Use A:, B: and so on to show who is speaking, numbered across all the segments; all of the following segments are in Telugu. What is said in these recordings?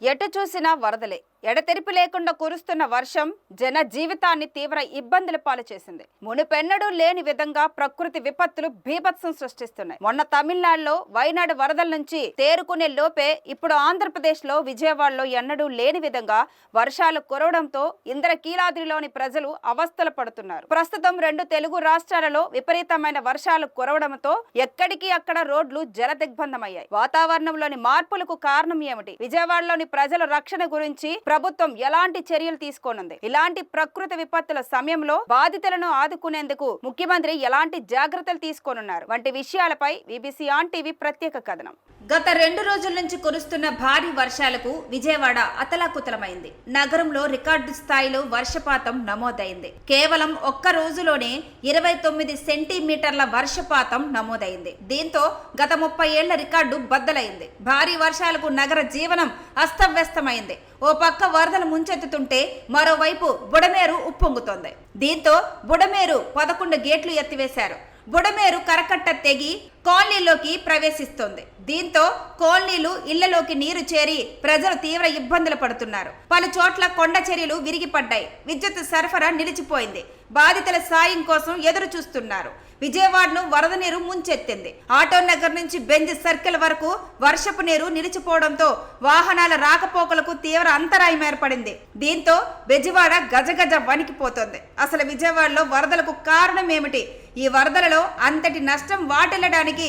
A: ఎటు చూసినా వరదలే. ఎడతెరిపి లేకుండా కురుస్తున్న వర్షం జన జీవితాన్ని తీవ్ర ఇబ్బందుల పాలు చేసింది. మునుపెన్నడూ లేని విధంగా ప్రకృతి విపత్తులు బీభత్సం సృష్టిస్తున్నాయి. మొన్న తమిళనాడులో వైనాడు వరదల నుంచి తేరుకునే లోపే ఇప్పుడు ఆంధ్రప్రదేశ్ లో విజయవాడలో ఎన్నడూ లేని విధంగా వర్షాలు కురవడంతో ఇంద్రకీలాద్రిలోని ప్రజలు అవస్థలు పడుతున్నారు. ప్రస్తుతం 2 తెలుగు రాష్ట్రాలలో విపరీతమైన వర్షాలు కురవడంతో ఎక్కడికి అక్కడ రోడ్లు జల దిగ్బంధమయ్యాయి. వాతావరణంలోని మార్పులకు కారణం ఏమిటి? విజయవాడలోని ప్రజల రక్షణ గురించి ప్రభుత్వం ఎలాంటి చర్యలు తీసుకోనుంది? ఇలాంటి ప్రకృతి విపత్తుల సమయంలో బాధితులను ఆదుకునేందుకు ముఖ్యమంత్రి ఎలాంటి జాగ్రత్తలు తీసుకోనున్నారు వంటి విషయాలపై బీబీసీ ఆన్ టీవీ ప్రత్యేక కథనం. గత 2 రోజుల నుంచి కురుస్తున్న భారీ వర్షాలకు విజయవాడ అతలాకుతలమైంది. నగరంలో రికార్డు స్థాయిలో వర్షపాతం నమోదైంది. కేవలం ఒక్క రోజులోనే 29 సెంటీమీటర్ల వర్షపాతం నమోదైంది. దీంతో గత 30 ఏళ్ల రికార్డు బద్దలైంది. భారీ వర్షాలకు నగర జీవనం అస్తవ్యస్తమైంది. ఓ పక్క వరదలు ముంచెత్తుతుంటే మరోవైపు బుడమేరు ఉప్పొంగుతోంది. దీంతో బుడమేరు 11 గేట్లు ఎత్తివేశారు. బుడమేరు కరకట్ట తెగి కాలనీలోకి ప్రవేశిస్తోంది. దీంతో కాలనీలు ఇళ్లలోకి నీరు చేరి ప్రజలు తీవ్ర ఇబ్బందులు పడుతున్నారు. పలు చోట్ల కొండ చర్యలు విరిగిపడ్డాయి. విద్యుత్ సరఫరా నిలిచిపోయింది. బాధితుల సాయం కోసం ఎదురు చూస్తున్నారు. విజయవాడను వరద నీరు ముంచెత్తింది. ఆటో నగర్ నుంచి బెంజ్ సర్కిల్ వరకు వర్షపు నీరు నిలిచిపోవడంతో వాహనాల రాకపోకలకు తీవ్ర అంతరాయం ఏర్పడింది. దీంతో బెజవాడ గజగజ వణికిపోతోంది. అసలు విజయవాడలో వరదలకు కారణం ఏమిటి? ఈ వరదలలో అంతటి నష్టం వాటిల్లడానికి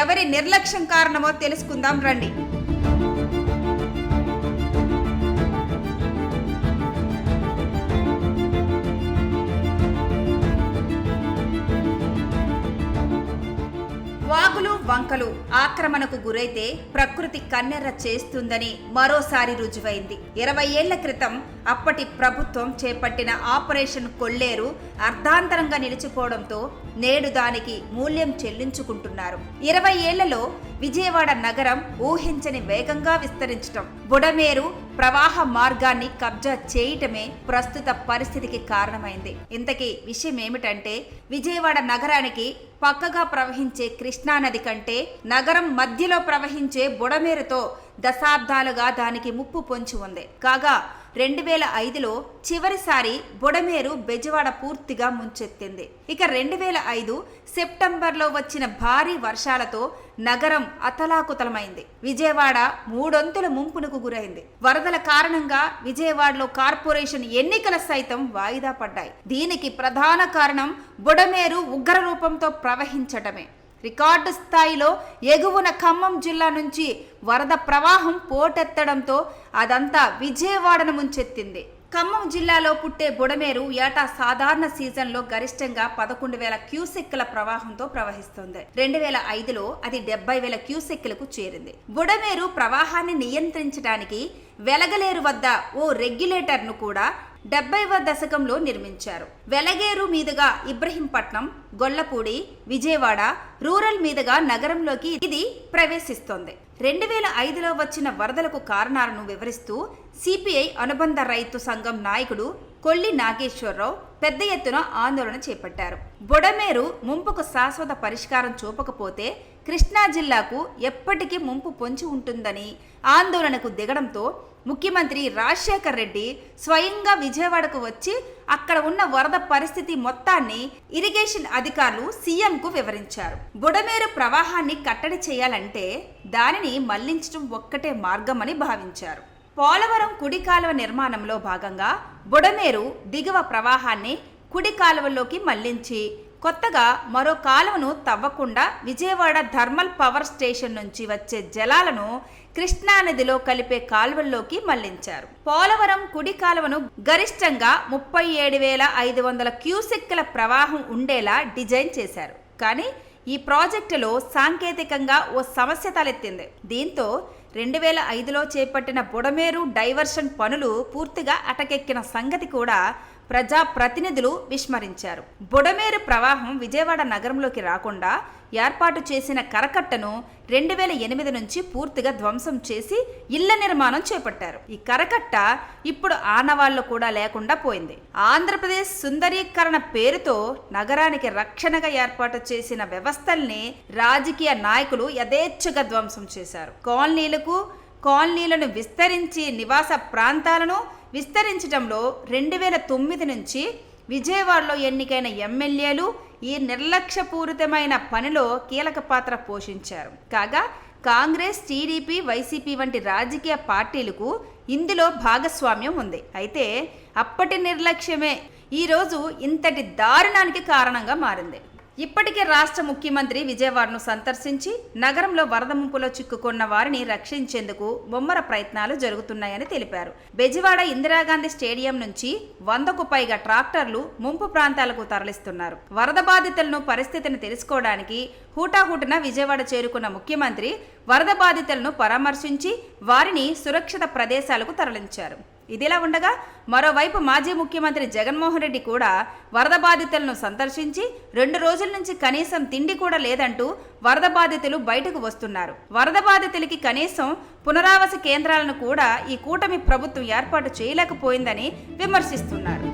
A: ఎవరి నిర్లక్ష్యం కారణమో తెలుసుకుందాం రండి. వాగులు వంకలు ఆక్రమణకు గురైతే ప్రకృతి కన్నెర్ర చేస్తుందని మరోసారి రుజువైంది. 20 ఏళ్ల క్రితం అప్పటి ప్రభుత్వం చేపట్టిన ఆపరేషన్ కొల్లేరు అర్ధాంతరంగా నిలిచిపోవడంతో నేడు దానికి మూల్యం చెల్లించుకుంటున్నారు. 20 ఏళ్లలో విజయవాడ నగరం ఊహించని వేగంగా విస్తరించటం, బుడమేరు ప్రవాహ మార్గాన్ని కబ్జా చేయటమే ప్రస్తుత పరిస్థితికి కారణమైంది. ఇంతకీ విషయం ఏమిటంటే, విజయవాడ నగరానికి పక్కగా ప్రవహించే కృష్ణానది కంటే నగరం మధ్యలో ప్రవహించే బుడమేరుతో దశాబ్దాలుగా దానికి ముప్పు పొంచి ఉంది. కాగా 2005లో చివరిసారి బుడమేరు బెజవాడ పూర్తిగా ముంచెత్తింది. ఇక 2005 సెప్టెంబర్లో వచ్చిన భారీ వర్షాలతో నగరం అతలాకుతలమైంది. విజయవాడ 3 వంతుల ముంపునకు గురైంది. వరదల కారణంగా విజయవాడలో కార్పొరేషన్ ఎన్నికల సైతం వాయిదా పడ్డాయి. దీనికి ప్రధాన కారణం బుడమేరు ఉగ్ర రూపంతో ప్రవహించటమే. రికార్డు స్థాయిలో ఎగువన ఖమ్మం జిల్లా నుంచి వరద ప్రవాహం పోటెత్తడంతో అదంతా విజయవాడను ముంచెత్తింది. ఖమ్మం జిల్లాలో పుట్టే బుడమేరు ఏటా సాధారణ సీజన్లో గరిష్టంగా 11,000 క్యూసెక్కుల ప్రవాహంతో ప్రవహిస్తుంది. 2005లో అది 70,000 క్యూసెక్కులకు చేరింది. బుడమేరు ప్రవాహాన్ని నియంత్రించడానికి వెలగలేరు వద్ద ఓ రెగ్యులేటర్ను కూడా 70వ దశకంలో నిర్మించారు. వెలగేరు మీదుగా ఇబ్రహీంపట్నం, గొల్లపూడి, విజయవాడ రూరల్ మీదుగా నగరంలోకి ఇది ప్రవేశిస్తోంది. 2005లో వచ్చిన వరదలకు కారణాలను వివరిస్తూ సిపిఐ అనుబంధ రైతు సంఘం నాయకుడు కొల్లి నాగేశ్వరరావు పెద్ద ఎత్తున ఆందోళన చేపట్టారు. బుడమేరు ముంపుకు శాశ్వత పరిష్కారం చూపకపోతే కృష్ణా జిల్లాకు ఎప్పటికీ ముంపు పొంచి ఉంటుందని ఆందోళనకు దిగడంతో ముఖ్యమంత్రి రాజశేఖర్ రెడ్డి స్వయంగా విజయవాడకు వచ్చి అక్కడ ఉన్న వరద పరిస్థితి మొత్తాన్ని ఇరిగేషన్ అధికారులు సీఎంకు వివరించారు. బుడమేరు ప్రవాహాన్ని కట్టడి చేయాలంటే దానిని మళ్లించడం ఒక్కటే మార్గమని భావించారు. పోలవరం కుడి కాలువ నిర్మాణంలో భాగంగా బుడమేరు దిగువ ప్రవాహాన్ని కుడి కాలువలోకి మళ్లించి కొత్తగా మరో కాలువను తవ్వకుండా విజయవాడ థర్మల్ పవర్ స్టేషన్ నుంచి వచ్చే జలాలను కృష్ణానదిలో కలిపే కాలువల్లోకి మళ్లించారు. పోలవరం కుడి కాలువను గరిష్టంగా 37,500 క్యూసెక్కుల ప్రవాహం ఉండేలా డిజైన్ చేశారు. కానీ ఈ ప్రాజెక్టులో సాంకేతికంగా ఓ సమస్య తలెత్తింది. దీంతో 2005లో చేపట్టిన బుడమేరు డైవర్షన్ పనులు పూర్తిగా అటకెక్కిన సంగతి కూడా ప్రజాప్రతినిధులు విస్మరించారు. బుడమేరు ప్రవాహం విజయవాడ నగరంలోకి రాకుండా ఏర్పాటు చేసిన కరకట్టను 2008 నుంచి పూర్తిగా ధ్వంసం చేసి ఇళ్ల నిర్మాణం చేపట్టారు. ఈ కరకట్ట ఇప్పుడు ఆనవాళ్లు కూడా లేకుండా పోయింది. ఆంధ్రప్రదేశ్ సుందరీకరణ పేరుతో నగరానికి రక్షణగా ఏర్పాటు చేసిన వ్యవస్థల్ని రాజకీయ నాయకులు యథేచ్ఛగా ధ్వంసం చేశారు. కాలనీలకు కాలనీలను విస్తరించి నివాస ప్రాంతాలను విస్తరించడంలో 2009 నుంచి విజయవాడలో ఎన్నికైన ఎమ్మెల్యేలు ఈ నిర్లక్ష్యపూరితమైన పనిలో కీలక పాత్ర పోషించారు. కాగా కాంగ్రెస్, టీడీపీ, వైసీపీ వంటి రాజకీయ పార్టీలకు ఇందులో భాగస్వామ్యం ఉంది. అయితే అప్పటి నిర్లక్ష్యమే ఈరోజు ఇంతటి దారుణానికి కారణంగా మారింది. ఇప్పటికే రాష్ట్ర ముఖ్యమంత్రి విజయవాడను సందర్శించి నగరంలో వరద ముంపులో చిక్కుకున్న వారిని రక్షించేందుకు ముమ్మర ప్రయత్నాలు జరుగుతున్నాయని తెలిపారు. బెజవాడ ఇందిరాగాంధీ స్టేడియం నుంచి 100కు పైగా ట్రాక్టర్లు ముంపు ప్రాంతాలకు తరలిస్తున్నారు. వరద బాధితులను పరిస్థితిని తెలుసుకోవడానికి హూటాహూటిన విజయవాడ చేరుకున్న ముఖ్యమంత్రి వరద బాధితులను పరామర్శించి వారిని సురక్షిత ప్రదేశాలకు తరలించారు. ఇదిలా ఉండగా మరోవైపు మాజీ ముఖ్యమంత్రి జగన్మోహన్ రెడ్డి కూడా వరద బాధితులను సందర్శించి 2 రోజుల నుంచి కనీసం తిండి కూడా లేదంటూ వరద బాధితులు బయటకు వస్తున్నారు. వరద బాధితులకి కనీసం పునరావాస కేంద్రాలను కూడా ఈ కూటమి ప్రభుత్వం ఏర్పాటు చేయలేకపోయిందని విమర్శిస్తున్నారు.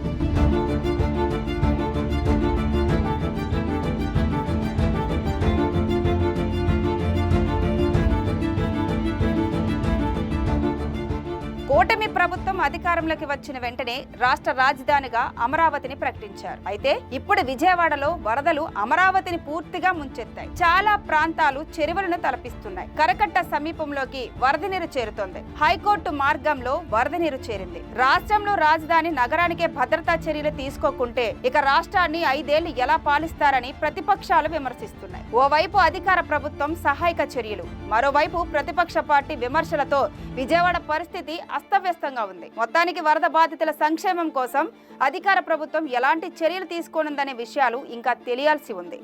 A: కూటమి ప్రభుత్వం అధికారంలోకి వచ్చిన వెంటనే రాష్ట్ర రాజధానిగా అమరావతిని ప్రకటించారు. అయితే ఇప్పుడు విజయవాడలో వరదలు అమరావతిని పూర్తిగా ముంచెత్తాయి. చాలా ప్రాంతాలు చెరువులను తలపిస్తున్నాయి. కరకట్ట సమీపంలోకి వరద నీరు చేరుతోంది. హైకోర్టు మార్గంలో వరద నీరు చేరింది. రాష్ట్రంలో రాజధాని నగరానికే భద్రతా చర్యలు తీసుకోకుంటే ఇక రాష్ట్రాన్ని 5 ఏళ్లు ఎలా పాలిస్తారని ప్రతిపక్షాలు విమర్శిస్తున్నాయి. ఓవైపు అధికార ప్రభుత్వం సహాయక చర్యలు, మరోవైపు ప్రతిపక్ష పార్టీ విమర్శలతో విజయవాడ పరిస్థితి అస్తవ్యస్తంగా ఉంది. మొత్తానికి వరద బాధితుల సంక్షేమం కోసం అధికార ప్రభుత్వం ఎలాంటి చర్యలు తీసుకోనుందనే విషయాలు ఇంకా తెలియాల్సి ఉంది.